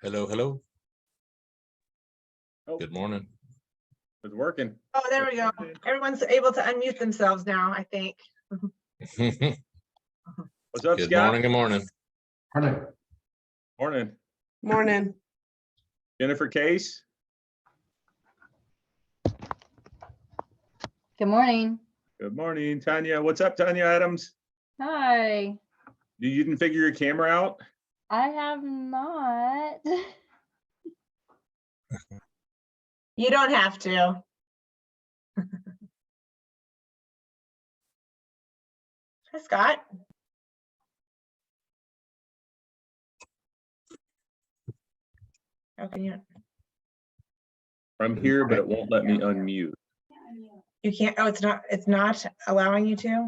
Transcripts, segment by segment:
Hello, hello. Oh, Good morning. it's working. Oh, there we go. Everyone's able to unmute themselves now, I think. Good What's up, Scott? morning, good morning. Morning. Morning. Morning. Jennifer Case. Good morning. Good morning, Tanya. What's up, Tanya Adams? Hi. You didn't figure your camera out? I have not. You don't have to. Hi, Scott. How can you? I'm here, but it won't let me unmute. You can't. Oh, it's not allowing you to.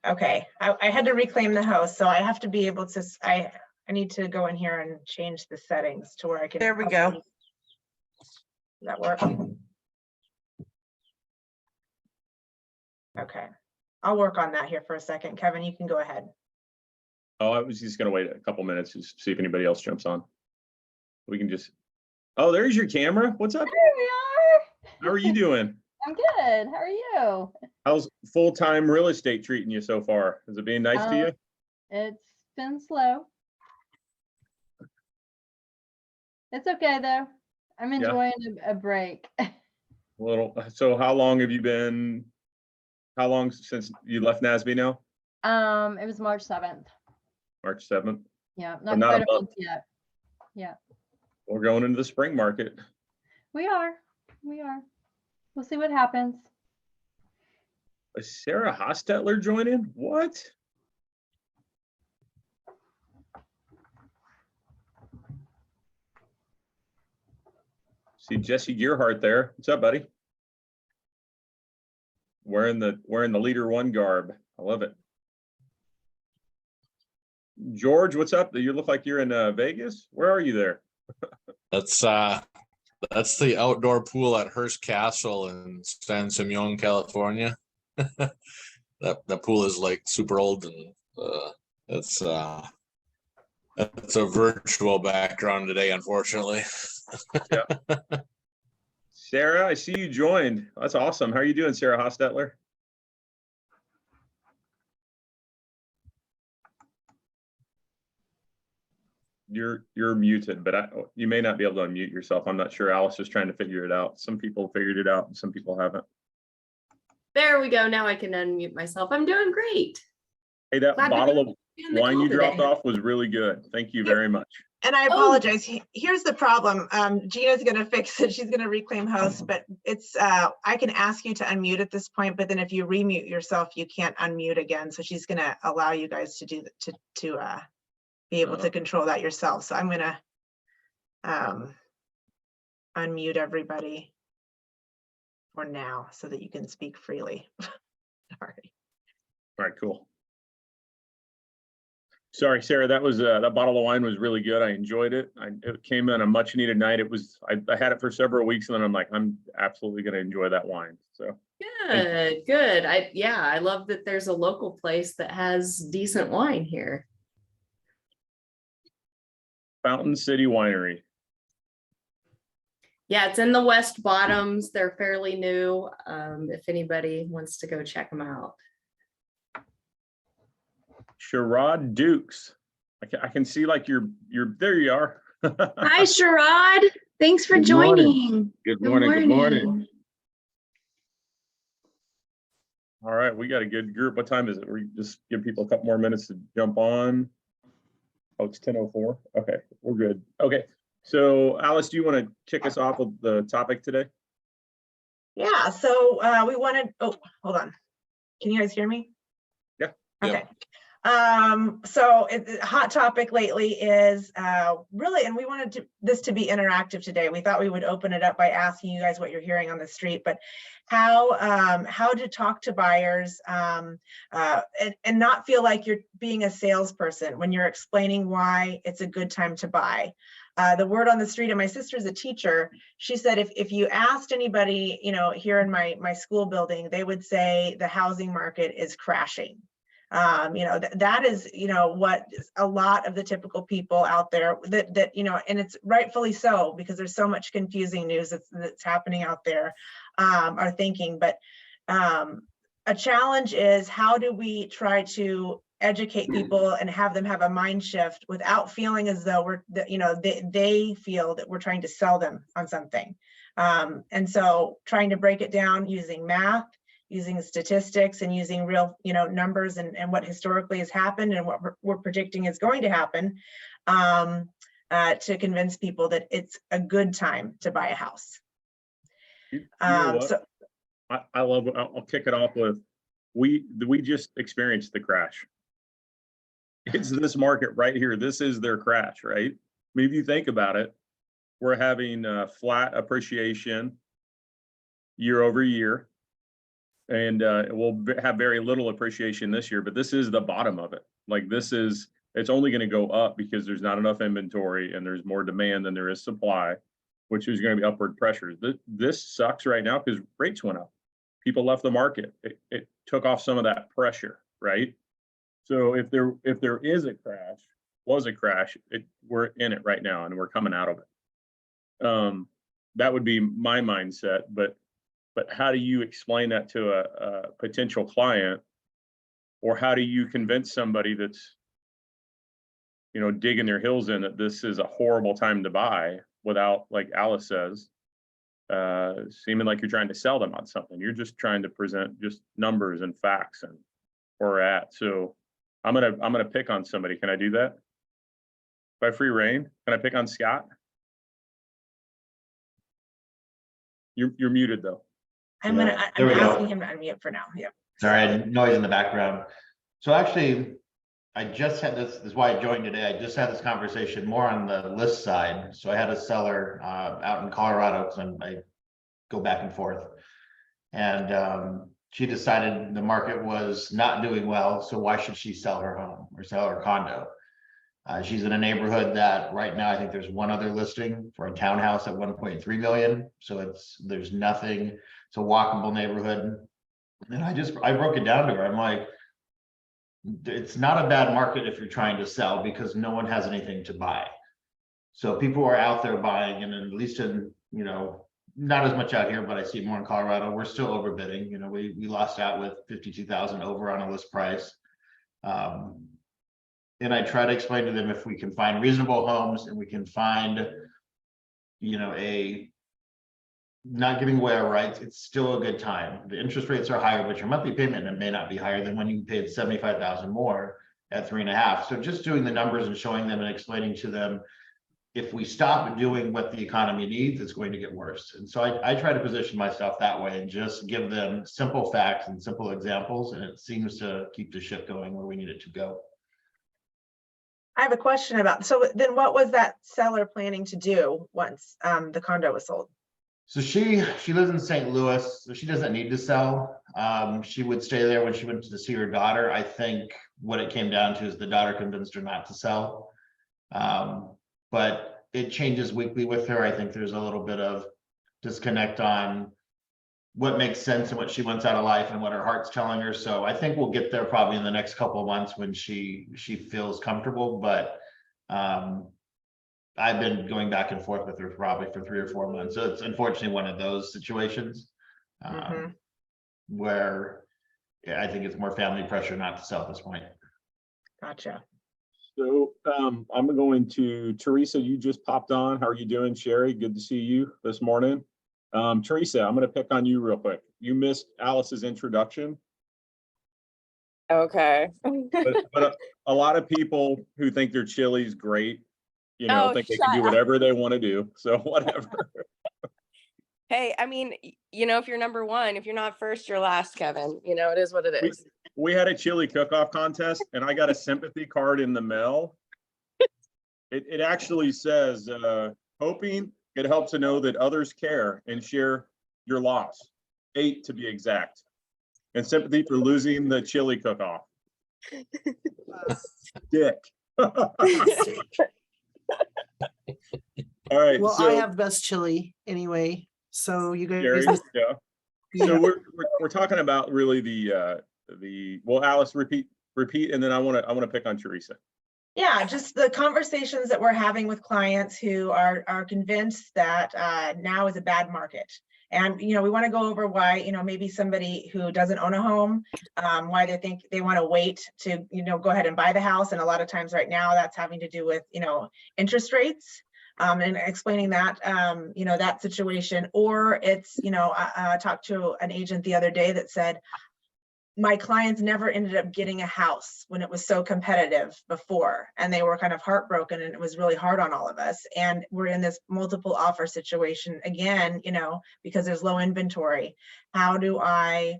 Okay, I had to reclaim the host, so I have to be able to. I need to go in here and change the settings to where I can. There we go. Does that work? Okay, I'll work on that here for a second. Kevin, you can go ahead. Oh, I was just gonna wait a couple minutes to see if anybody else jumps on. We can just. Oh, there's your camera. What's up? There we are. How are you doing? I'm good. How are you? How's full-time real estate treating you so far? Is it being nice to you? It's been slow. It's okay though. I'm enjoying a break. A little. So how long have you been? How long since you left NASB now? It was March 7th. March 7th. Yeah, But not not quite a a month. month yet. Yeah, We're going into the spring market. we are. We are. We'll see what happens. Is Sarah Hostetler joining? What? See Jesse Gearhart there. What's up, buddy? Wearing the leader one garb. I love it. George, what's up? You look like you're in Vegas. Where are you there? That's the outdoor pool at Hearst Castle in San Simeon, California. That pool is like super old, and it's a virtual background today, unfortunately. Yeah. Sarah, I see you joined. That's awesome. How are you doing, Sarah Hostetler? You're muted, but you may not be able to unmute yourself. I'm not sure. Alice is trying to figure it out. Some people figured it out and some people haven't. There we go. Now I can unmute myself. I'm doing great. Hey, that Glad to bottle of be on the wine call you dropped today. off was really good. Thank you very much. And I apologize. Here's the problem. Gina's going to fix it. She's going to reclaim host, but it's I can ask you to unmute at this point, but then if you remute yourself, you can't unmute again. So she's going to allow you guys to do to be able to control that yourself. So I'm going to unmute everybody for now so that you can speak freely. Sorry. All right, cool. Sorry, Sarah, that was that bottle of wine was really good. I enjoyed it. It came on a much needed night. It was, I had it for several weeks and then I'm like, I'm absolutely going to enjoy that wine. So Good. I love that there's a local place that has decent wine here. Fountain City Winery. Yeah, it's in the West Bottoms. They're fairly new. If anybody wants to go check them out. Sherrod Dukes. I can see like you're there you are. Hi, Sherrod. Thanks for Good joining. Good morning. Good morning. All right, we got a good group. What time is it? We just give people a couple more minutes to jump on. Oh, it's 10:04. Okay, we're good. Okay, so Alice, do you want to kick us off with the topic today? Yeah, so we wanted, oh, hold on. Can you guys hear me? Yeah. Okay. So the hot topic lately is really, and we wanted this to be interactive today. We thought we would open it up by asking you guys what you're hearing on the street, but how to talk to buyers and not feel like you're being a salesperson when you're explaining why it's a good time to buy. The word on the street, and my sister's a teacher, she said if you asked anybody, you know, here in my school building, they would say the housing market is crashing. That is, what a lot of the typical people out there that, and it's rightfully so, because there's so much confusing news that's happening out there, are thinking. But a challenge is, how do we try to educate people and have them have a mind shift without feeling as though they feel that we're trying to sell them on something. And so trying to break it down using math, using statistics, and using real, numbers and what historically has happened and what we're predicting is going to happen, to convince people that it's a good time to buy a house. You know what? So I love it. I'll kick it off with, we just experienced the crash. It's this market right here. This is their crash, right? I mean, if you think about it, we're having flat appreciation year over year, and we'll have very little appreciation this year, but this is the bottom of it. Like, it's only going to go up because there's not enough inventory and there's more demand than there is supply, which is going to be upward pressures. This sucks right now because rates went up. People left the market. It took off some of that pressure, right? So if there is a crash, we're in it right now and we're coming out of it. That would be my mindset, but how do you explain that to a potential client, or how do you convince somebody that's, digging their heels in that this is a horrible time to buy without, like Alice says, seeming like you're trying to sell them on something? You're just trying to present just numbers and facts and where we're at. So I'm gonna pick on somebody. Can I do that? By free reign, can I pick on Scott? You're muted though. I'm There we go. asking him to unmute for now. Yep. Sorry, I had noise in the background. So actually, I just had this is why I joined today. I just had this conversation more on the list side. So I had a seller out in Colorado, because I go back and forth. And she decided the market was not doing well. So why should she sell her home or sell her condo? She's in a neighborhood that right now, I think there's one other listing for a townhouse at 1.3 million. So there's nothing. It's a walkable neighborhood. And I broke it down to her. I'm like, it's not a bad market if you're trying to sell, because no one has anything to buy. So people are out there buying, and at least in, not as much out here, but I see more in Colorado. We're still overbidding. We lost out with 52,000 over on a list price. And I try to explain to them, if we can find reasonable homes and we can find, not giving away our rights, it's still a good time. The interest rates are higher, but your monthly payment may not be higher than when you paid 75,000 more at 3.5. So just doing the numbers and showing them and explaining to them, if we stop doing what the economy needs, it's going to get worse. And so I try to position myself that way and just give them simple facts and simple examples, and it seems to keep the ship going where we need it to go. I have a question about, so then what was that seller planning to do once the condo was sold? So she lives in St. Louis, so she doesn't need to sell. She would stay there when she went to see her daughter. I think what it came down to is the daughter convinced her not to sell. But it changes weekly with her. I think there's a little bit of disconnect on what makes sense and what she wants out of life and what her heart's telling her. So I think we'll get there probably in the next couple of months when she feels comfortable. But I've been going back and forth with her probably for 3 or 4 months. So it's unfortunately one of those situations where I think it's more family pressure not to sell at this point. Gotcha. So I'm going to Teresa. You just popped on. How are you doing, Sherry? Good to see you this morning. Teresa, I'm going to pick on you real quick. You missed Alice's introduction. Okay. but a lot of people who think their chili's great, think they can do whatever they want to do. So whatever. Hey, I mean, if you're number one, if you're not first, you're last, Kevin. It is what it is. We had a chili cook-off contest, and I got a sympathy card in the mail. It actually says, hoping it helps to know that others care and share your loss. 8 to be exact. And sympathy for losing the chili cook-off. Dick. All right. Well, so, I have best chili anyway. So you guys, Gary, yeah. So we're talking about really the well, Alice, repeat repeat, and then I want to pick on Teresa. Yeah, just the conversations that we're having with clients who are convinced that now is a bad market. And, you know, we want to go over why, you know, maybe somebody who doesn't own a home, why they think they want to wait to, you know, go ahead and buy the house. And a lot of times right now that's having to do with, you know, interest rates, and explaining that, you know, that situation. Or it's, you know, I talked to an agent the other day that said, my clients never ended up getting a house when it was so competitive before, and they were kind of heartbroken, and it was really hard on all of us. And we're in this multiple offer situation again, you know, because there's low inventory. How do I,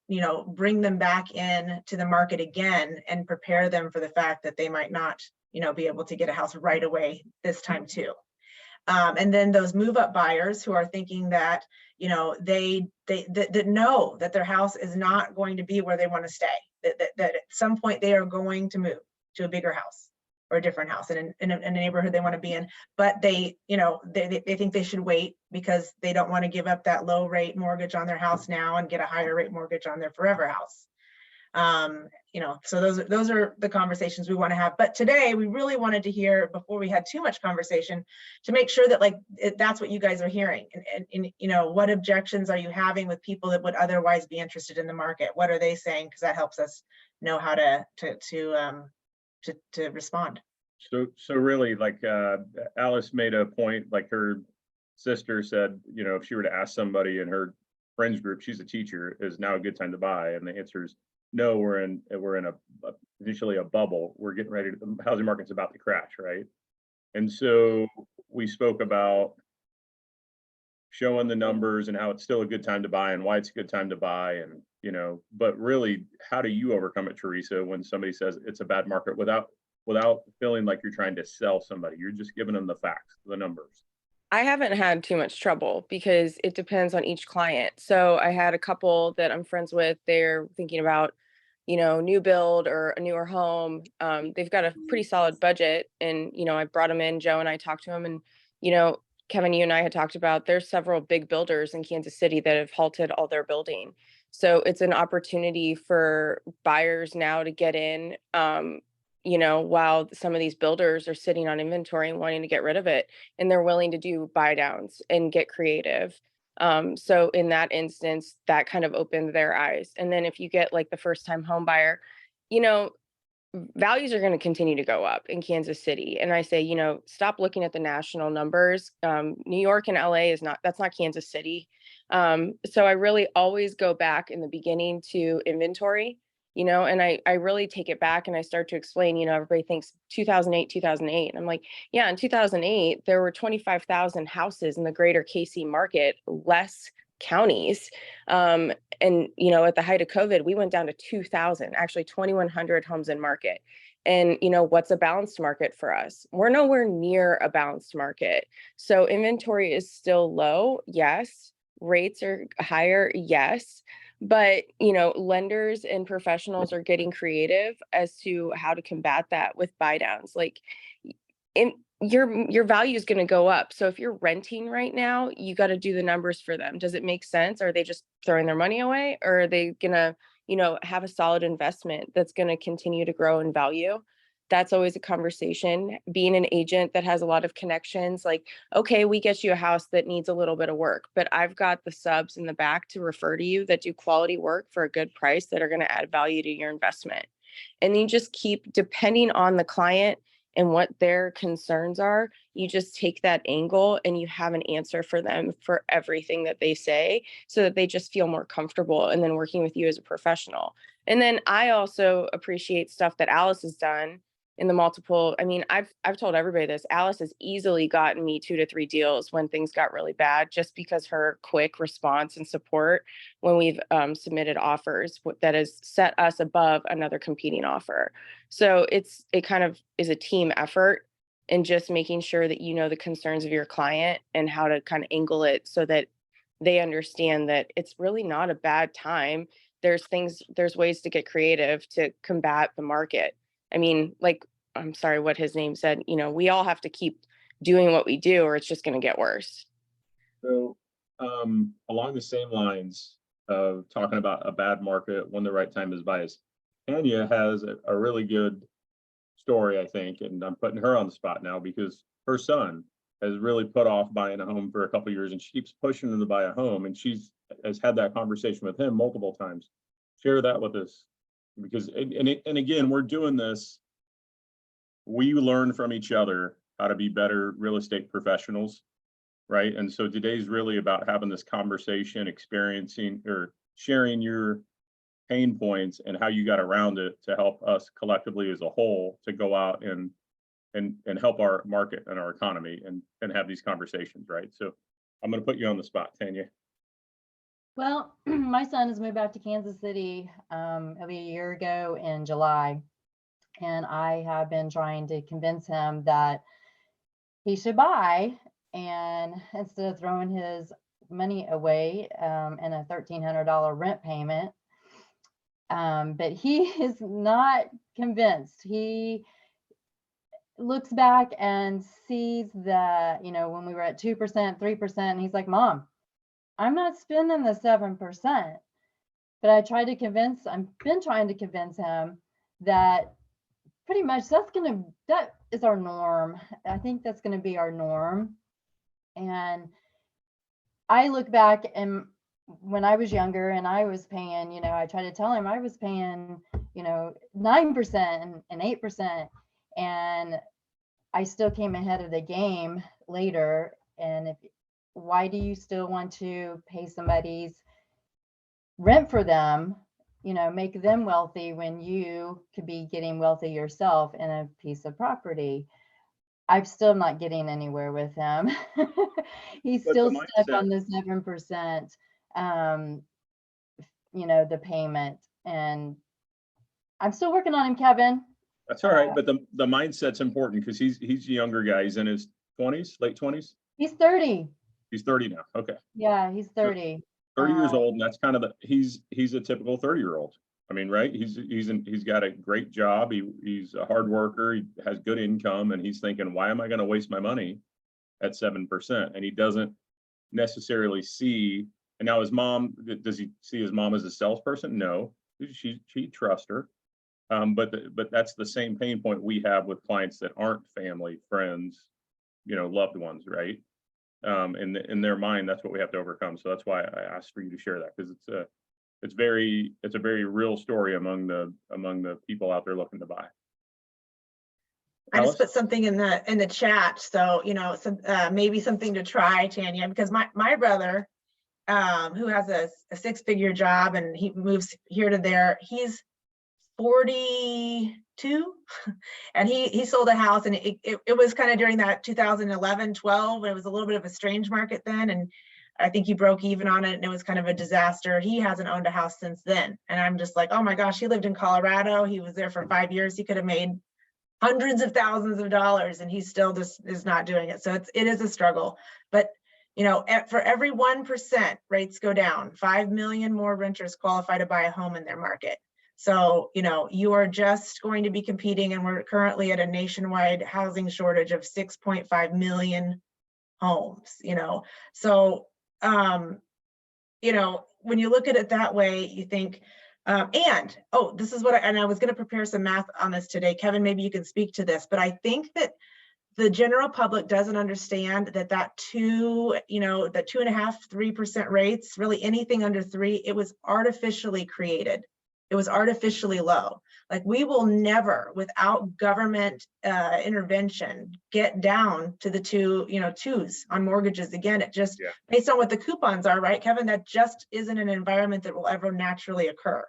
you know, bring them back in to the market again and prepare them for the fact that they might not, you know, be able to get a house right away this time too. And then those move up buyers who are thinking that, you know, they know that their house is not going to be where they want to stay, that at some point they are going to move to a bigger house or a different house in a neighborhood they want to be in, but they, you know, they think they should wait because they don't want to give up that low rate mortgage on their house now and get a higher rate mortgage on their forever house. You know, so those are the conversations we want to have. But today we really wanted to hear, before we had too much conversation, to make sure that that's what you guys are hearing, and you know, what objections are you having with people that would otherwise be interested in the market? What are they saying? Because that helps us know how to respond. So really, like Alice made a point, like her sister said, you know, if she were to ask somebody in her friends group, she's a teacher, is now a good time to buy? And the answer is no. We're in initially a bubble. We're getting ready to, the housing market's about to crash, right? And so we spoke about showing the numbers and how it's still a good time to buy and why it's a good time to buy, and you know, but really, how do you overcome it, Teresa, when somebody says it's a bad market without feeling like you're trying to sell somebody? You're just giving them the facts, the numbers. I haven't had too much trouble because it depends on each client. So I had a couple that I'm friends with, they're thinking about, you know, new build or a newer home. They've got a pretty solid budget, and, you know, I brought them in, Joe and I talked to them, and, you know, Kevin, you and I had talked about, there's several big builders in Kansas City that have halted all their building. So it's an opportunity for buyers now to get in, you know, while some of these builders are sitting on inventory and wanting to get rid of it, and they're willing to do buy downs and get creative. So in that instance, that kind of opened their eyes. And then if you get like the first time home buyer, you know, values are going to continue to go up in Kansas City. And I say, you know, stop looking at the national numbers. New York and LA that's not Kansas City. So I really always go back in the beginning to inventory, you know, and I really take it back and I start to explain, you know, everybody thinks 2008, 2008. And I'm like, yeah, in 2008, there were 25,000 houses in the greater KC market, less counties. And, you know, at the height of COVID, we went down to 2,000, actually 2,100 homes in market. And, you know, what's a balanced market for us? We're nowhere near a balanced market. So inventory is still low. Yes. Rates are higher. Yes. But, you know, lenders and professionals are getting creative as to how to combat that with buy downs. Like, your value is going to go up. So if you're renting right now, you got to do the numbers for them. Does it make sense? Are they just throwing their money away, or are they going to, you know, have a solid investment that's going to continue to grow in value? That's always a conversation. Being an agent that has a lot of connections, like, okay, we get you a house that needs a little bit of work, but I've got the subs in the back to refer to you that do quality work for a good price that are going to add value to your investment. And you just keep, depending on the client and what their concerns are, you just take that angle and you have an answer for them for everything that they say, so that they just feel more comfortable and then working with you as a professional. And then I also appreciate stuff that Alice has done in the multiple. I mean, I've told everybody this. Alice has easily gotten me 2 to 3 deals when things got really bad, just because her quick response and support when we've submitted offers that has set us above another competing offer. So it kind of is a team effort, and just making sure that you know the concerns of your client and how to kind of angle it so that they understand that it's really not a bad time. There's ways to get creative to combat the market. I mean, like, I'm sorry, what his name said, you know, we all have to keep doing what we do, or it's just going to get worse. So along the same lines of talking about a bad market, when the right time is buy, is Tanya has a really good story, I think, and I'm putting her on the spot now because her son has really put off buying a home for a couple of years, and she keeps pushing him to buy a home, and has had that conversation with him multiple times. Share that with us, because and again, we're doing this. We learn from each other how to be better real estate professionals, right? And so today's really about having this conversation, experiencing or sharing your pain points and how you got around it to help us collectively as a whole to go out and help our market and our economy and have these conversations, right? So I'm going to put you on the spot, Tanya. Well, my son has moved back to Kansas City, it'll be a year ago in July. And I have been trying to convince him that he should buy, and instead of throwing his money away in a $1,300 rent payment. But he is not convinced. He looks back and sees that, when we were at 2%, 3%, and he's like, Mom, I'm not spending the 7%. But I've been trying to convince him that pretty much that is our norm. I think that's going to be our norm. And I look back, and when I was younger and I was paying, I try to tell him I was paying, 9% and 8%, and I still came ahead of the game later. And why do you still want to pay somebody's rent for them, make them wealthy when you could be getting wealthy yourself in a piece of property? I'm still not getting anywhere with him. He's still stuck on the 7%, the payment. And I'm still working on him, Kevin. That's all right. But the mindset's important because he's a younger guy. He's in his 20s, late 20s. He's 30. He's 30 now. Okay. Yeah, he's 30. 30 years old, and that's kind of he's a typical 30-year-old. I mean, right? He's got a great job. He's a hard worker. He has good income, and he's thinking, why am I going to waste my money at 7%? And he doesn't necessarily see. And now his mom, does he see his mom as a salesperson? No, she trusts her. But that's the same pain point we have with clients that aren't family, friends, loved ones, right? In their mind, that's what we have to overcome. So that's why I asked for you to share that, because it's a very real story among the people out there looking to buy. I just put something in the chat, so maybe something to try, Tanya, because my brother, who has a 6-figure job and he moves here to there, he's 42 and he sold a house, and it was kind of during that 2011, 12. It was a little bit of a strange market then, and I think he broke even on it, and it was kind of a disaster. He hasn't owned a house since then, and I'm just like, oh my gosh, he lived in Colorado. He was there for 5 years. He could have made hundreds of thousands of dollars, and he still just is not doing it. So it is a struggle. But for every 1% rates go down, 5 million more renters qualify to buy a home in their market. So, you are just going to be competing, and we're currently at a nationwide housing shortage of 6.5 million homes, So, when you look at it that way, you think, this is what I was going to prepare some math on this today. Kevin, maybe you can speak to this, but I think that the general public doesn't understand that 2.5%, 3% rates, really anything under 3, it was artificially created. It was artificially low. Like, we will never, without government intervention, get down to the 2s on mortgages again. It just, based on what the coupons are, right, Kevin, that just isn't an environment that will ever naturally occur.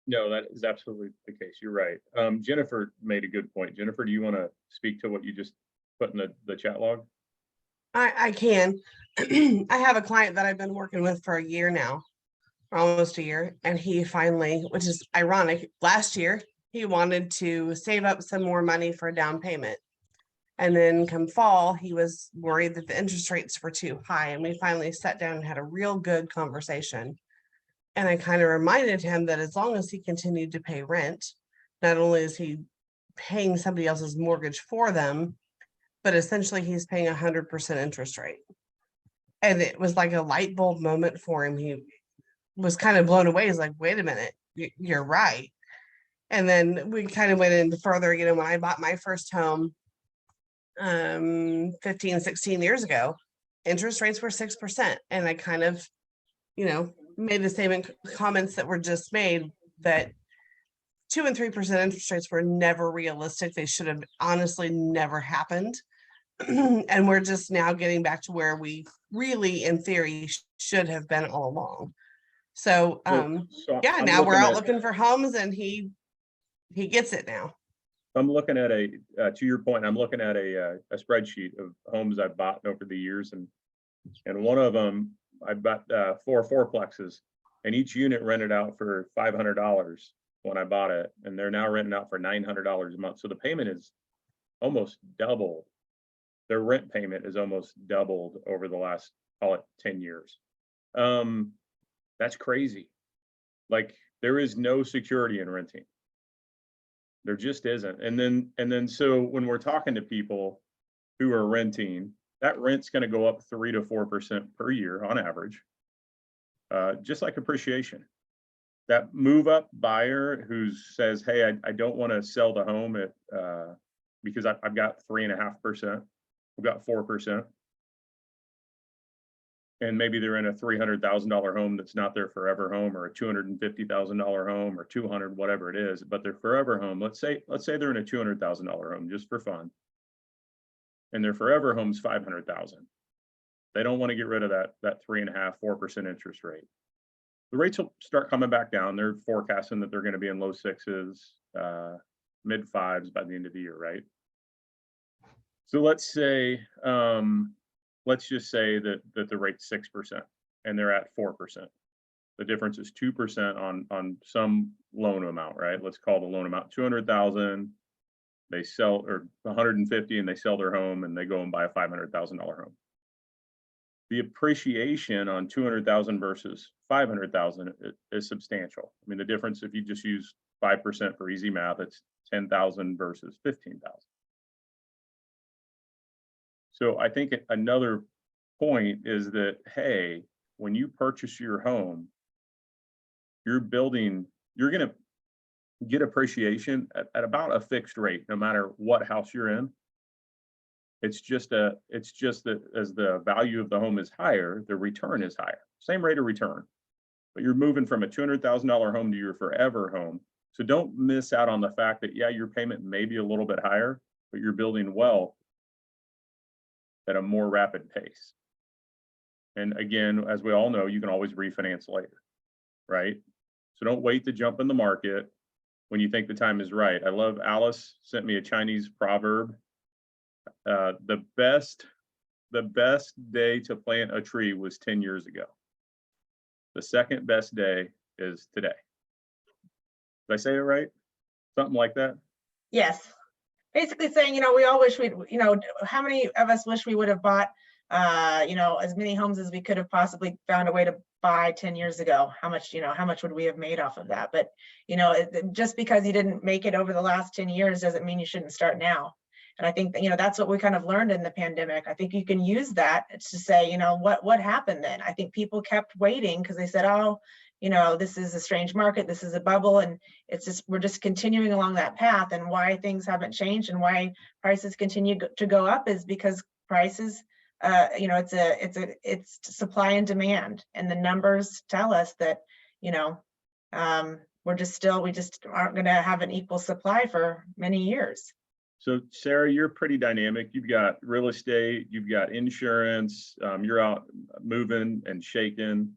No, that is absolutely the case. You're right. Jennifer made a good point. Jennifer, do you want to speak to what you just put in the chat log? I can. I have a client that I've been working with for a year now, almost a year, and he finally, which is ironic, last year he wanted to save up some more money for a down payment, and then come fall he was worried that the interest rates were too high, and we finally sat down and had a real good conversation. And I kind of reminded him that as long as he continued to pay rent, not only is he paying somebody else's mortgage for them, but essentially he's paying 100% interest rate. And it was like a light bulb moment for him. He was kind of blown away. He's like, wait a minute, you're right. And then we kind of went into further, when I bought my first home 15, 16 years ago, interest rates were 6%. And I kind of, made the same comments that were just made, that 2 and 3% interest rates were never realistic. They should have honestly never happened. And we're just now getting back to where we really, in theory, should have been all along. So, So yeah, I'm now we're out at- looking for homes, and he gets it now. I'm looking at to your point, I'm looking at a spreadsheet of homes I've bought over the years, and one of them, I bought 4 fourplexes, and each unit rented out for $500 when I bought it, and they're now renting out for $900 a month. So the payment is almost doubled. Their rent payment is almost doubled over the last, call it 10 years. That's crazy. Like, there is no security in renting. There just isn't. And then so when we're talking to people who are renting, that rent's going to go up 3 to 4% per year on average, just like appreciation. That move up buyer who says, hey, I don't want to sell the home at because I've got 3.5%, I've got 4%. And maybe they're in a $300,000 home that's not their forever home, or a $250,000 home, or 200, whatever it is, but their forever home. Let's say they're in a $200,000 home just for fun, and their forever home's $500,000. They don't want to get rid of that 3.5%, 4% interest rate. The rates will start coming back down. They're forecasting that they're going to be in low 6s, mid 5s by the end of the year, right? So let's say, let's just say that the rate's 6% and they're at 4%. The difference is 2% on some loan amount, right? Let's call the loan amount 200,000. They sell, or 150, and they sell their home, and they go and buy a $500,000 home. The appreciation on 200,000 versus 500,000 is substantial. I mean, the difference, if you just use 5% for easy math, it's 10,000 versus 15,000. So I think another point is that, hey, when you purchase your home, you're going to get appreciation at about a fixed rate, no matter what house you're in. It's just that as the value of the home is higher, the return is higher. Same rate of return, but you're moving from a $200,000 home to your forever home. So don't miss out on the fact that, yeah, your payment may be a little bit higher, but you're building wealth at a more rapid pace. And again, as we all know, you can always refinance later, right? So don't wait to jump in the market when you think the time is right. I love, Alice sent me a Chinese proverb. The best day to plant a tree was 10 years ago. The second best day is today. Did I say it right? Something like that? Yes. Basically saying, we all wish we'd, how many of us wish we would have bought, as many homes as we could have possibly found a way to buy 10 years ago? How much would we have made off of that? But, just because you didn't make it over the last 10 years doesn't mean you shouldn't start now. And I think that, that's what we kind of learned in the pandemic. I think you can use that to say, what happened then? I think people kept waiting because they said, oh, this is a strange market, this is a bubble, and we're just continuing along that path. And why things haven't changed and why prices continue to go up is because prices, it's supply and demand, and the numbers tell us that, we just aren't going to have an equal supply for many years. So Sarah, you're pretty dynamic. You've got real estate, you've got insurance, you're out moving and shaking.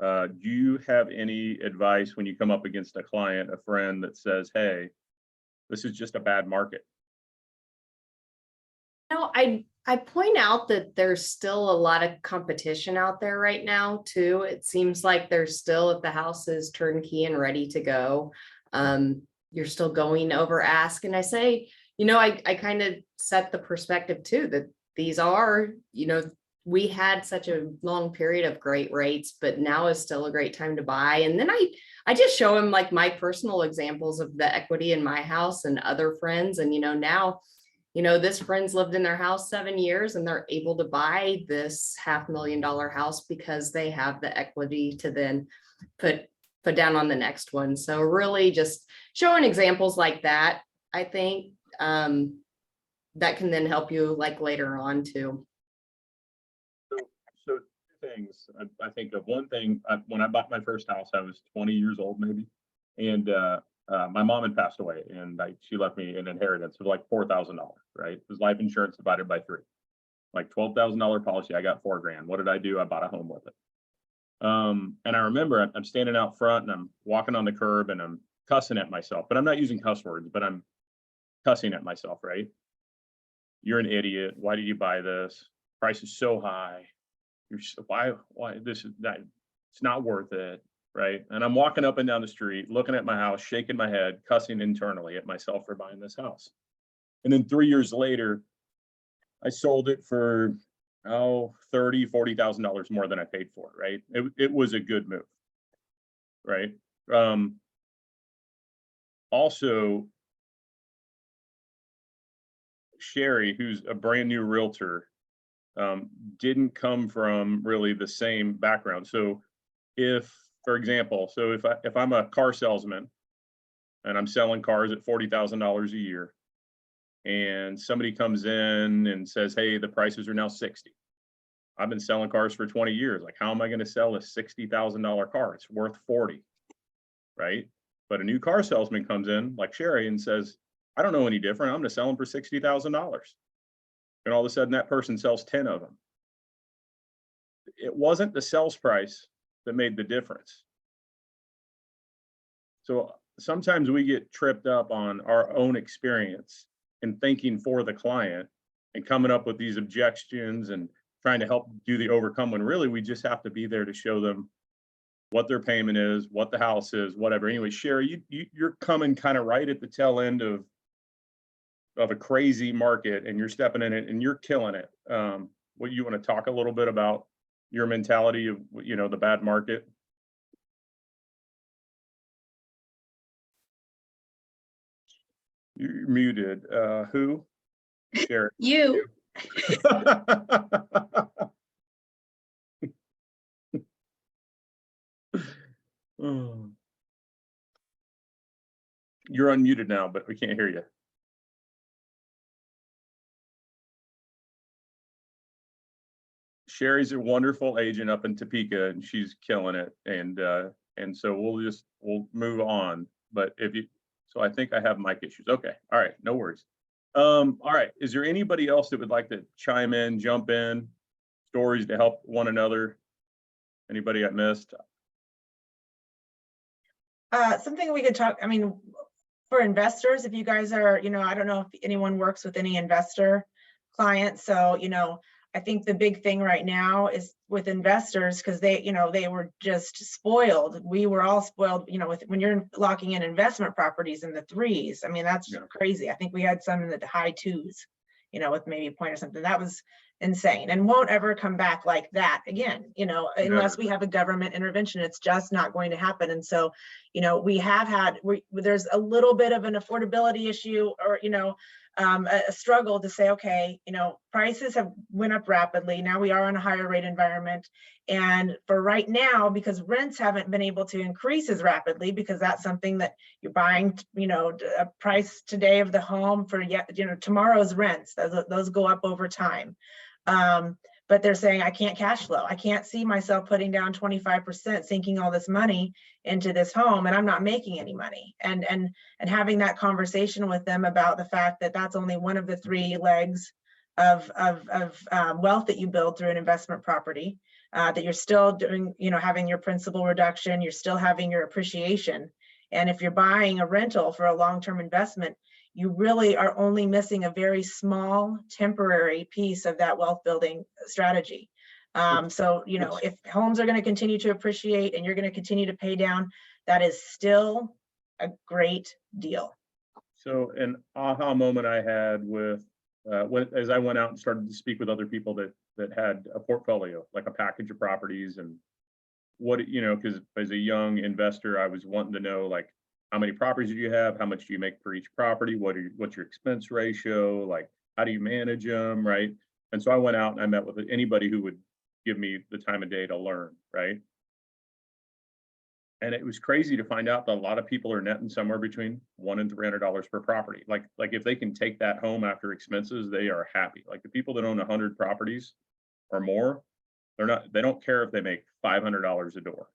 Do you have any advice when you come up against a client, a friend that says, hey, this is just a bad market? No, I point out that there's still a lot of competition out there right now too. It seems like there's still, if the house is turnkey and ready to go, you're still going over ask. And I say, I kind of set the perspective too, that these are, we had such a long period of great rates, but now is still a great time to buy. And then I just show them like my personal examples of the equity in my house and other friends. And, now, this friend's lived in their house 7 years and they're able to buy this $500,000 house because they have the equity to then put put down on the next one. So really just showing examples like that, I think, that can then help you like later on too. So two things. I think of one thing. When I bought my first house, I was 20 years old maybe, and my mom had passed away, and she left me an inheritance of like $4,000. Right, it was life insurance divided by 3, like $12,000 policy. I got $4,000. What did I do? I bought a home with it. And I remember I'm standing out front and I'm walking on the curb and I'm cussing at myself, but I'm not using cuss words, but I'm cussing at myself. Right? You're an idiot. Why did you buy this? Price is so high. Why this is that, it's not worth it, right? And I'm walking up and down the street, looking at my house, shaking my head, cussing internally at myself for buying this house. And then 3 years later, I sold it for $30,000-$40,000 more than I paid for it, right? It was a good move, right? Also, Sherry, who's a brand new realtor, didn't come from really the same background. So if, for example, if I'm a car salesman and I'm selling cars at $40,000 a year, and somebody comes in and says, hey, the prices are now 60. I've been selling cars for 20 years. Like, how am I going to sell a $60,000 car? It's worth 40, right? But a new car salesman comes in like Sherry and says, I don't know any different. I'm going to sell them for $60,000. And all of a sudden that person sells 10 of them. It wasn't the sales price that made the difference. So sometimes we get tripped up on our own experience and thinking for the client and coming up with these objections and trying to help do the overcome, when really we just have to be there to show them what their payment is, what the house is, whatever. Anyway, Sherry, you're coming kind of right at the tail end of a crazy market, and you're stepping in it and you're killing it. What you want to talk a little bit about your mentality of, the bad market? You're muted. Who? Sherry. You. You're unmuted now, but we can't hear you. Sherry's a wonderful agent up in Topeka, and she's killing it. And so we'll move on. But so I think I have mic issues. Okay. All right. No worries. All right. Is there anybody else that would like to chime in, jump in, stories to help one another? Anybody I missed? Something we could talk, for investors, if you guys are, I don't know if anyone works with any investor clients. So, I think the big thing right now is with investors, because they were just spoiled. We were all spoiled, when you're locking in investment properties in the 3s. That's crazy. I think we had some in the high 2s, with maybe a point or something. That was insane and won't ever come back like that again, unless we have a government intervention. It's just not going to happen. And so, there's a little bit of an affordability issue, or, a struggle to say, okay, prices have went up rapidly. Now we are in a higher rate environment. And for right now, because rents haven't been able to increase as rapidly, because that's something that you're buying, a price today of the home for tomorrow's rents, those go up over time. But they're saying, I can't cash flow. I can't see myself putting down 25%, sinking all this money into this home, and I'm not making any money. And having that conversation with them about the fact that that's only one of the 3 legs of wealth that you build through an investment property, that you're still doing, having your principal reduction, you're still having your appreciation. And if you're buying a rental for a long-term investment, you really are only missing a very small temporary piece of that wealth building strategy. So, if homes are going to continue to appreciate and you're going to continue to pay down, that is still a great deal. So an aha moment I had with, as I went out and started to speak with other people that had a portfolio, like a package of properties, and because as a young investor, I was wanting to know, like, how many properties do you have? How much do you make for each property? What's your expense ratio? Like, how do you manage them, right? And so I went out and I met with anybody who would give me the time of day to learn, right? And it was crazy to find out that a lot of people are netting somewhere between $100 and $300 per property. Like if they can take that home after expenses, they are happy. Like the people that own 100 properties or more, they don't care if they make $500 a door,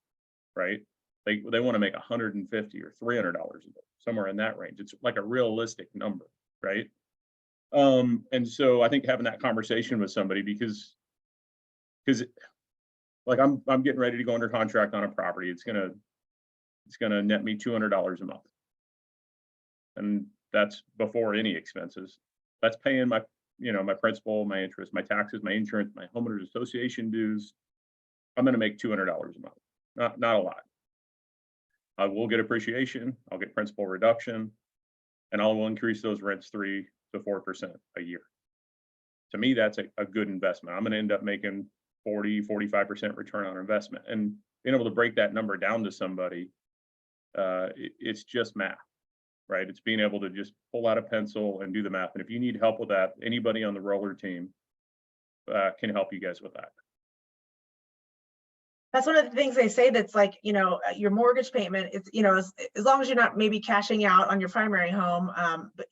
right? They want to make $150 or $300 a door, somewhere in that range. It's like a realistic number, right? And so I think having that conversation with somebody, because like I'm getting ready to go under contract on a property. It's gonna net me $200 a month, and that's before any expenses. That's paying my, my principal, my interest, my taxes, my insurance, my homeowners association dues. I'm gonna make $200 a month. Not a lot. I will get appreciation. I'll get principal reduction, and I will increase those rents 3 to 4% a year. To me, that's a good investment. I'm gonna end up making 40-45% return on investment, and being able to break that number down to somebody, it's just math, right? It's being able to just pull out a pencil and do the math. And if you need help with that, anybody on the roller team can help you guys with that. That's one of the things they say, that's like, your mortgage payment, it's, as long as you're not maybe cashing out on your primary home, but,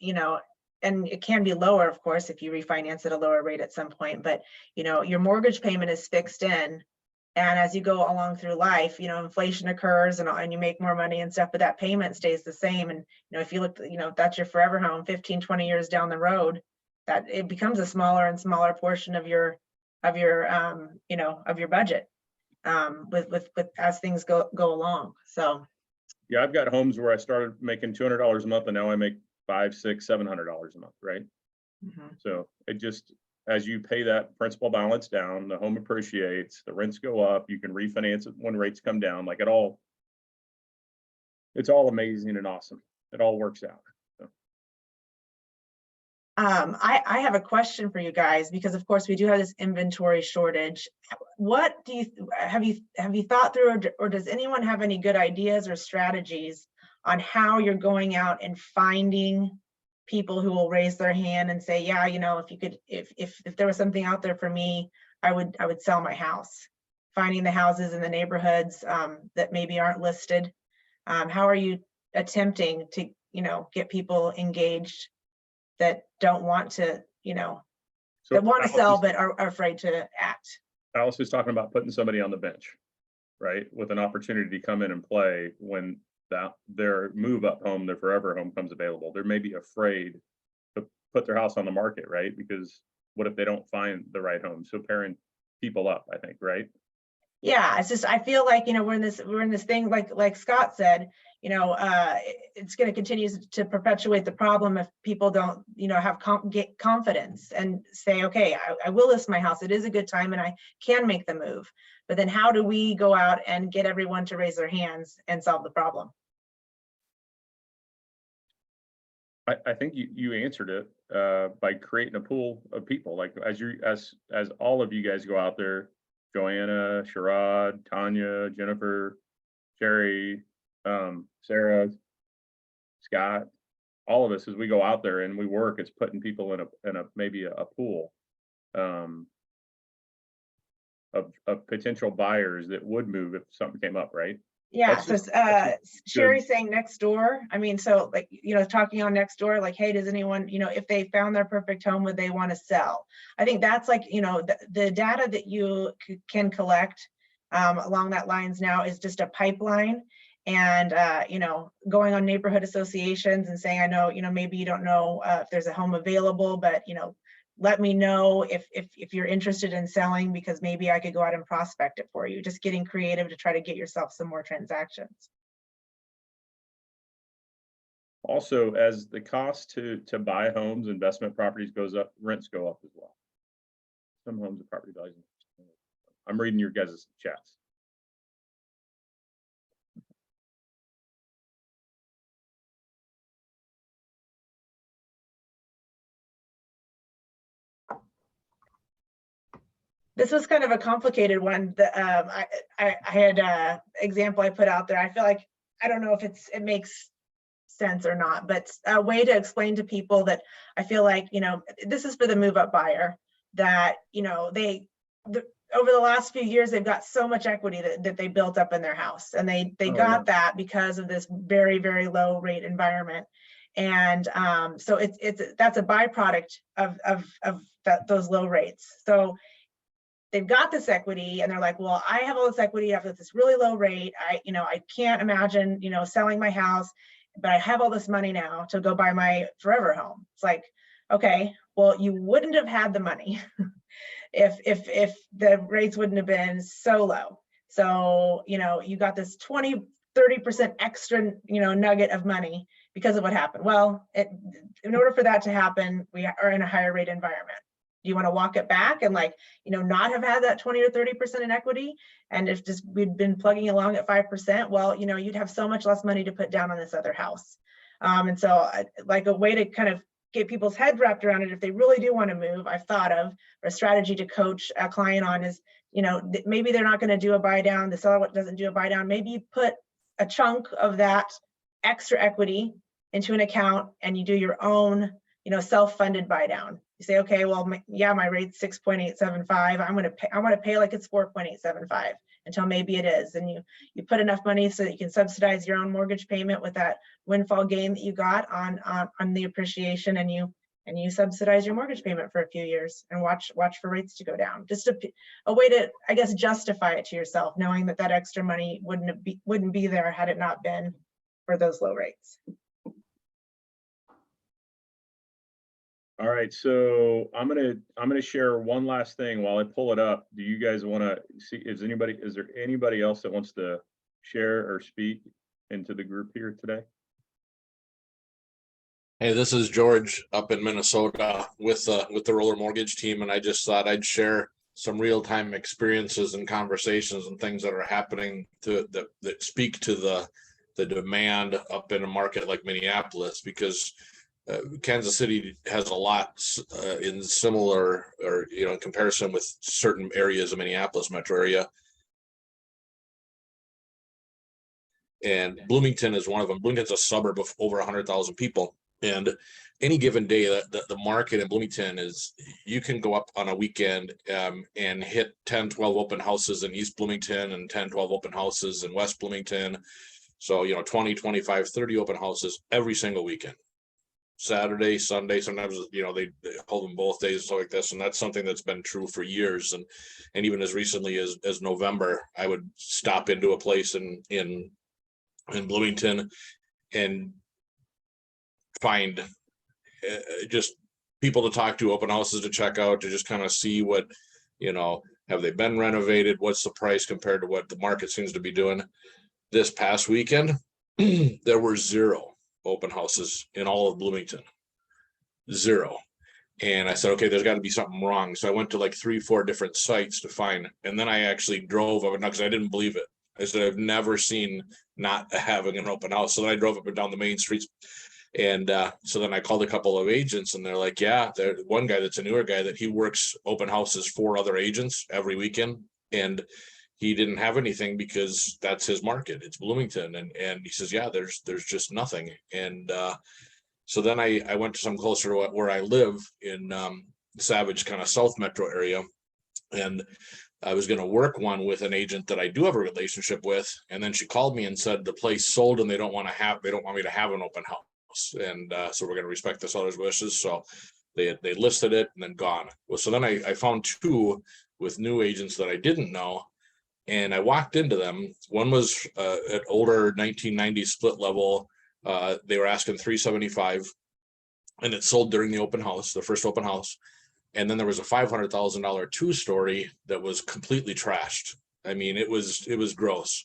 and it can be lower, of course, if you refinance at a lower rate at some point, but, your mortgage payment is fixed in. And as you go along through life, inflation occurs and you make more money and stuff, but that payment stays the same. And, if you look, if that's your forever home, 15, 20 years down the road, that it becomes a smaller and smaller portion of your budget, with as things go along. So. Yeah, I've got homes where I started making $200 a month and now I make $500, $600, $700 a month, right? Mm-hmm. So it just, as you pay that principal balance down, the home appreciates, the rents go up, you can refinance it when rates come down. Like it's all amazing and awesome. It all works out. So. I have a question for you guys, because of course we do have this inventory shortage. What do you have you thought through, or does anyone have any good ideas or strategies on how you're going out and finding people who will raise their hand and say, yeah, if you could, if there was something out there for me, I would sell my house. Finding the houses in the neighborhoods that maybe aren't listed. How are you attempting to, get people engaged that don't want to, that want to sell but are afraid to act? Alice is talking about putting somebody on the bench, right? With an opportunity to come in and play when their move up home, their forever home comes available. They're maybe afraid to put their house on the market, right? Because what if they don't find the right home? So pairing people up, I think, right? Yeah, it's just, I feel like, we're in this thing, like Scott said, it's going to continue to perpetuate the problem if people don't, have get confidence and say, okay, I will list my house. It is a good time and I can make the move. But then how do we go out and get everyone to raise their hands and solve the problem? I think you answered it by creating a pool of people. Like as all of you guys go out there, Joanna, Sherrod, Tanya, Jennifer, Sherry, Sarah, Scott, all of us, as we go out there and we work, it's putting people in a maybe a pool of potential buyers that would move if something came up, right? Yeah, so Sherry's saying next door. I mean, so like, talking on next door, like, hey, does anyone, if they found their perfect home, would they want to sell? I think that's like, the data that you can collect along that lines now is just a pipeline. And, going on neighborhood associations and saying, I know, maybe you don't know if there's a home available, but, let me know if you're interested in selling, because maybe I could go out and prospect it for you. Just getting creative to try to get yourself some more transactions. Also, as the cost to buy homes, investment properties goes up, rents go up as well. Some homes and property values. I'm reading your guys' chats. This was kind of a complicated one. I had an example I put out there. I feel like, I don't know if it makes sense or not, but a way to explain to people that I feel like, this is for the move up buyer, that, over the last few years, they've got so much equity that they built up in their house, and they Oh, got yeah. that because of this very, very low rate environment. And so that's a byproduct of those low rates. So they've got this equity, and they're like, well, I have all this equity after this really low rate. I can't imagine, selling my house, but I have all this money now to go buy my forever home. It's like, okay, well, you wouldn't have had the money if the rates wouldn't have been so low. So, you got this 20-30% extra, nugget of money because of what happened. Well, in order for that to happen, we are in a higher rate environment. Do you want to walk it back and not have had that 20 or 30% in equity? And if just we'd been plugging along at 5%, well, you'd have so much less money to put down on this other house. And so like a way to kind of get people's head wrapped around it, if they really do want to move, I've thought of a strategy to coach a client on is, maybe they're not going to do a buy down. The seller doesn't do a buy down. Maybe you put a chunk of that extra equity into an account and you do your own, self-funded buy down. You say, okay, well, my rate's 6.875. I want to pay like it's 4.875 until maybe it is. And you put enough money so that you can subsidize your own mortgage payment with that windfall gain that you got on the appreciation, and you subsidize your mortgage payment for a few years and watch for rates to go down. Just a way to, I guess, justify it to yourself, knowing that extra money wouldn't be there had it not been for those low rates. All right, so I'm gonna share one last thing while I pull it up. Do you guys want to see? Is there anybody else that wants to share or speak into the group here today? Hey, this is George up in Minnesota with the Roller Mortgage team, and I just thought I'd share some real-time experiences and conversations and things that are happening that speak to the demand up in a market like Minneapolis, because Kansas City has a lot in similar, or in comparison with certain areas of Minneapolis metro area. And Bloomington is one of them. Bloomington's a suburb of over 100,000 people. And any given day, the market in Bloomington is, you can go up on a weekend and hit 10, 12 open houses in East Bloomington and 10, 12 open houses in West Bloomington. So, 20, 25, 30 open houses every single weekend. Saturday, Sunday, sometimes, they hold them both days, stuff like this. And that's something that's been true for years. And even as recently as November, I would stop into a place in Bloomington and find just people to talk to, open houses to check out, to just kind of see what, have they been renovated? What's the price compared to what the market seems to be doing? This past weekend, there were 0 open houses in all of Bloomington. 0. And I said, okay, there's got to be something wrong. So I went to like 3-4 different sites to find, and then I actually drove over, because I didn't believe it. I said, I've never seen not having an open house. So then I drove up and down the main streets. And so then I called a couple of agents, and they're like, yeah, one guy that's a newer guy, that he works open houses for other agents every weekend. And he didn't have anything because that's his market. It's Bloomington. And he says, yeah, there's just nothing. And so then I went to some closer to where I live in Savage, kind of South Metro area. And I was going to work one with an agent that I do have a relationship with. And then she called me and said the place sold and they don't want me to have an open house. And so we're going to respect the seller's wishes. So they listed it and then gone. Well, so then I found 2 with new agents that I didn't know. And I walked into them. One was an older 1990s split level. They were asking $375, and it sold during the open house, the first open house. And then there was a $500,000 2-story that was completely trashed. I mean, it was gross.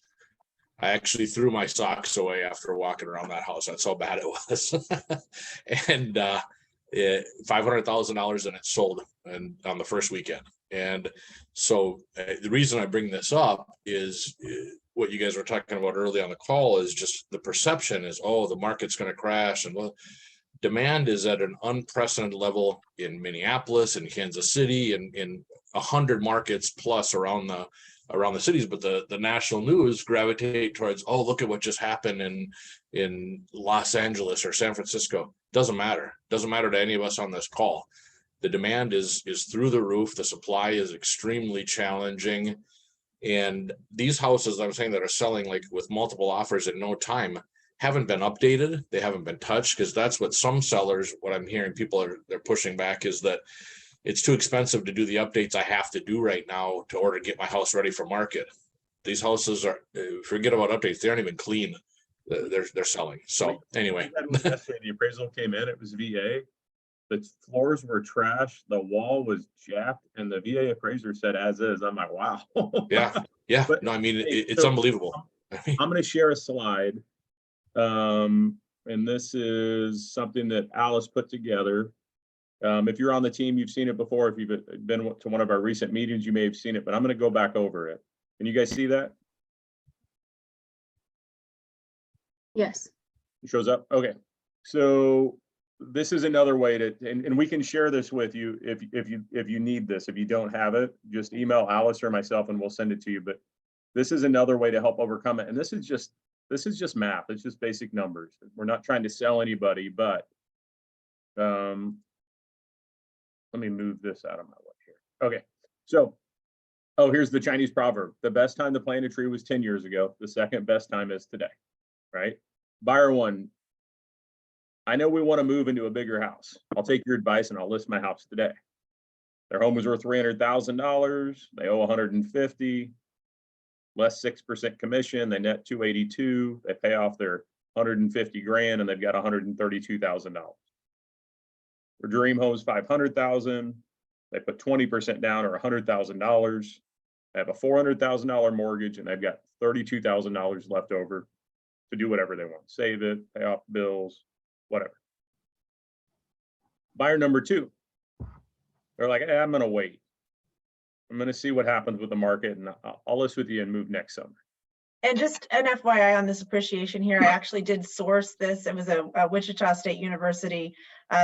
I actually threw my socks away after walking around that house. That's how bad it was. And $500,000, and it sold on the first weekend. And so the reason I bring this up is what you guys were talking about early on the call, is just the perception is, oh, the market's going to crash. And well, demand is at an unprecedented level in Minneapolis and Kansas City and in 100 markets plus around the cities. But the national news gravitate towards, oh, look at what just happened in Los Angeles or San Francisco. Doesn't matter to any of us on this call. the demand is through the roof. The supply is extremely challenging. And these houses, I was saying, that are selling like with multiple offers at no time, haven't been updated. They haven't been touched, because that's what some sellers, what I'm hearing people they're pushing back, is that it's too expensive to do the updates I have to do right now to order to get my house ready for market. These houses are, forget about updates, they aren't even clean. They're selling. So anyway. Yesterday, the appraisal came in, it was VA. The floors were trash, the wall was jacked, and the VA appraiser said as is. I'm like, wow. Yeah. But, No, I mean, hey, it's so unbelievable. I'm going to share a slide. And this is something that Alice put together. If you're on the team, you've seen it before. If you've been to one of our recent meetings, you may have seen it, but I'm going to go back over it. Can you guys see that? Yes. It shows up? Okay. So this is another way to, and we can share this with you if you need this. If you don't have it, just email Alice or myself and we'll send it to you. But this is another way to help overcome it. And this is just math. It's just basic numbers. We're not trying to sell anybody, but let me move this out of my way here. Okay. So, oh, here's the Chinese proverb. The best time to plant a tree was 10 years ago. The second best time is today, right? Buyer one, I know we want to move into a bigger house. I'll take your advice and I'll list my house today. Their home was worth $300,000. They owe 150, less 6% commission. They net 282. They pay off their 150 grand and they've got $132,000. Their dream home is 500,000. They put 20% down or $100,000. They have a $400,000 mortgage and they've got $32,000 left over to do whatever they want. Save it, pay off bills, whatever. Buyer number two, they're like, hey, I'm going to wait. I'm going to see what happens with the market and I'll list with you and move next summer. And just an FYI on this appreciation here, I actually did source this. It was a Wichita State University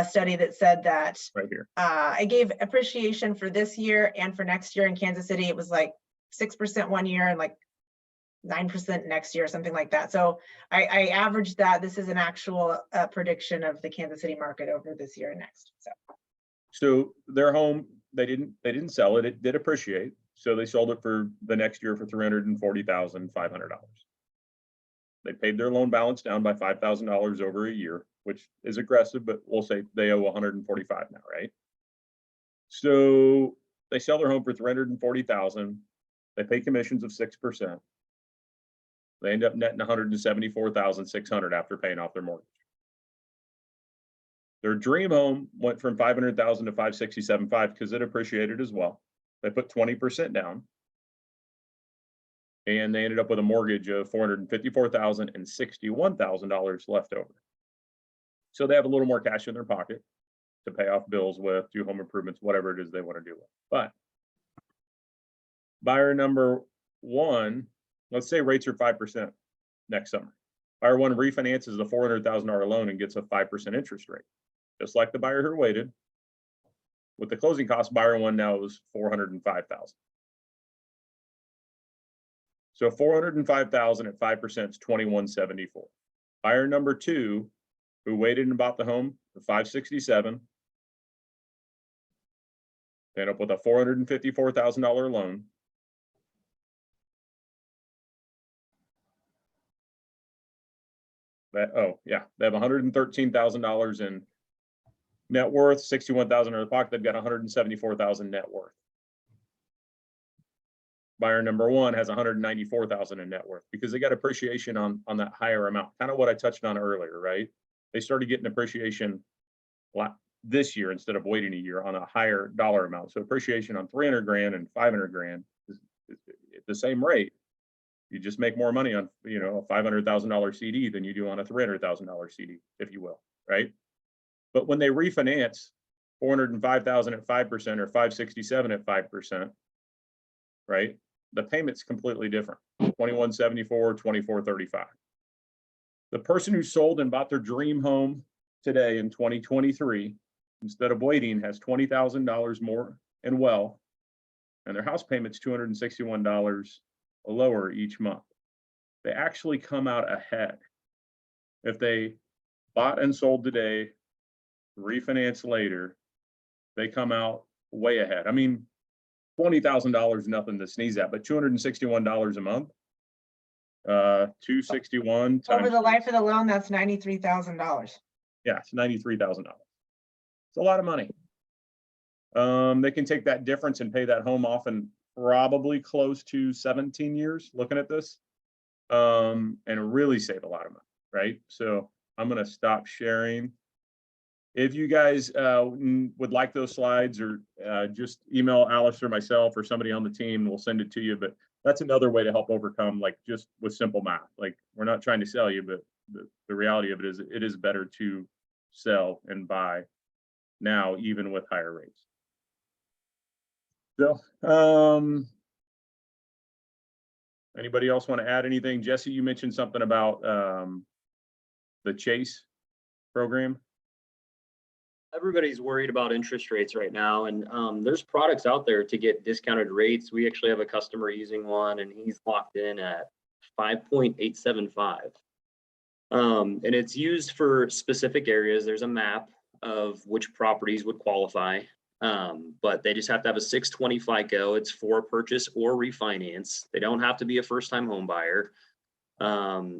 study that said that right here. I gave appreciation for this year and for next year in Kansas City. It was like 6% one year and like 9% next year, something like that. So I averaged that. This is an actual prediction of the Kansas City market over this year and next. So their home, they didn't sell it. It did appreciate. So they sold it for the next year for $340,500. They paid their loan balance down by $5,000 over a year, which is aggressive, but we'll say they owe 145 now, right? So they sell their home for $340,000. They pay commissions of 6%. They end up netting $174,600 after paying off their mortgage. Their dream home went from $500,000 to $567,500 because it appreciated as well. They put 20% down. And they ended up with a mortgage of $454,000 and $61,000 left over. So they have a little more cash in their pocket to pay off bills with, do home improvements, whatever it is they want to do with. But buyer number one, let's say rates are 5% next summer. Buyer one refinances the $400,000 loan and gets a 5% interest rate, just like the buyer who waited. With the closing cost, buyer one now is $405,000. So $405,000 at 5% is $2,174. Buyer number two, who waited and bought the home for $567,000, they end up with a $454,000 loan. They have $113,000 in net worth, $61,000 in their pocket. They've got $174,000 net worth. Buyer number one has $194,000 in net worth because they got appreciation on that higher amount. Kind of what I touched on earlier, right? They started getting appreciation this year instead of waiting a year on a higher dollar amount. So appreciation on 300 grand and 500 grand is at the same rate. You just make more money on, a $500,000 CD than you do on a $300,000 CD, if you will, right? But when they refinance $405,000 at 5% or $567,000 at 5%, right? The payment's completely different. $2,174, $2,435. The person who sold and bought their dream home today in 2023, instead of waiting, has $20,000 more in wealth, and their house payment's $261 lower each month. They actually come out ahead. If they bought and sold today, refinance later, they come out way ahead. I mean, $20,000 nothing to sneeze at, but $261 a month. 261 times Over the life of the loan, that's $93,000. yeah, it's $93,000. It's a lot of money. They can take that difference and pay that home off in probably close to 17 years looking at this, and really save a lot of money, right? So I'm going to stop sharing. If you guys would like those slides, or just email Alice or myself or somebody on the team, we'll send it to you. But that's another way to help overcome, like, just with simple math. Like, we're not trying to sell you, but the reality of it is, it is better to sell and buy now, even with higher rates. So, anybody else want to add anything? Jesse, you mentioned something about the Chase program. Everybody's worried about interest rates right now, and there's products out there to get discounted rates. We actually have a customer using one, and he's locked in at 5.875. And it's used for specific areas. There's a map of which properties would qualify, but they just have to have a 620 FICO. It's for purchase or refinance. They don't have to be a first-time home buyer.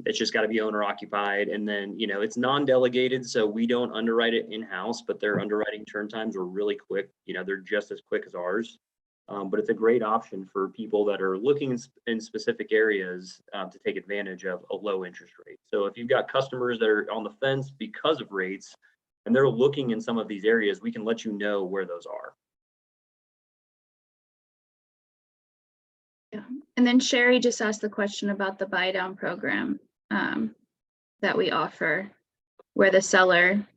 It's just got to be owner occupied. And then, you know, it's non-delegated, so we don't underwrite it in-house, but their underwriting turn times are really quick. You know, they're just as quick as ours. But it's a great option for people that are looking in specific areas to take advantage of a low interest rate. So if you've got customers that are on the fence because of rates and they're looking in some of these areas, we can let you know where those are. Yeah. And then Sherry just asked the question about the buy down program that we offer, where the seller,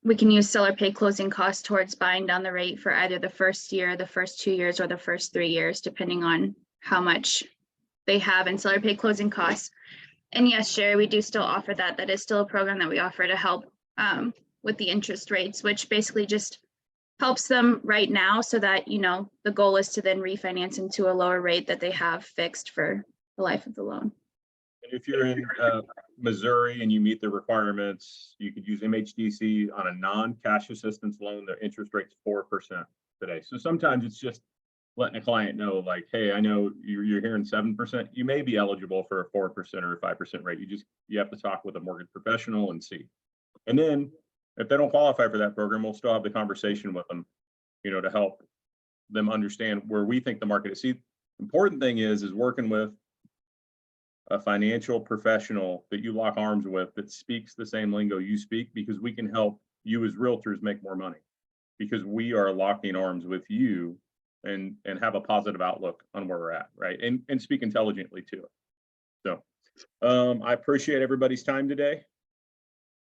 we can use seller pay closing costs towards buying down the rate for either the first year, the first 2 years, or the first 3 years, depending on how much they have in seller pay closing costs. And yes, Sherry, we do still offer that. That is still a program that we offer to help with the interest rates, which basically just helps them right now so that, you know, the goal is to then refinance into a lower rate that they have fixed for the life of the loan. And if you're in Missouri and you meet the requirements, you could use MHDC on a non-cash assistance loan. The interest rate's 4% today. So sometimes it's just letting a client know, like, hey, I know you're hearing 7%. You may be eligible for a 4% or a 5% rate. You have to talk with a mortgage professional and see. And then if they don't qualify for that program, we'll still have the conversation with them, you know, to help them understand where we think the market is. See, important thing is working with a financial professional that you lock arms with that speaks the same lingo you speak, because we can help you as realtors make more money because we are locking arms with you and have a positive outlook on where we're at, right? And speak intelligently to it. So I appreciate everybody's time today.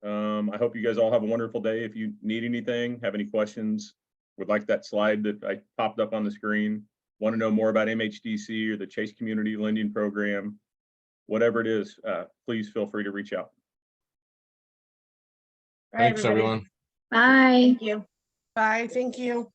I hope you guys all have a wonderful day. If you need anything, have any questions, would like that slide that I popped up on the screen, want to know more about MHDC or the Chase Community Lending Program, whatever it is, please feel free to reach out. All right, Thanks, everybody. everyone. Bye. Thank you. Bye, thank you.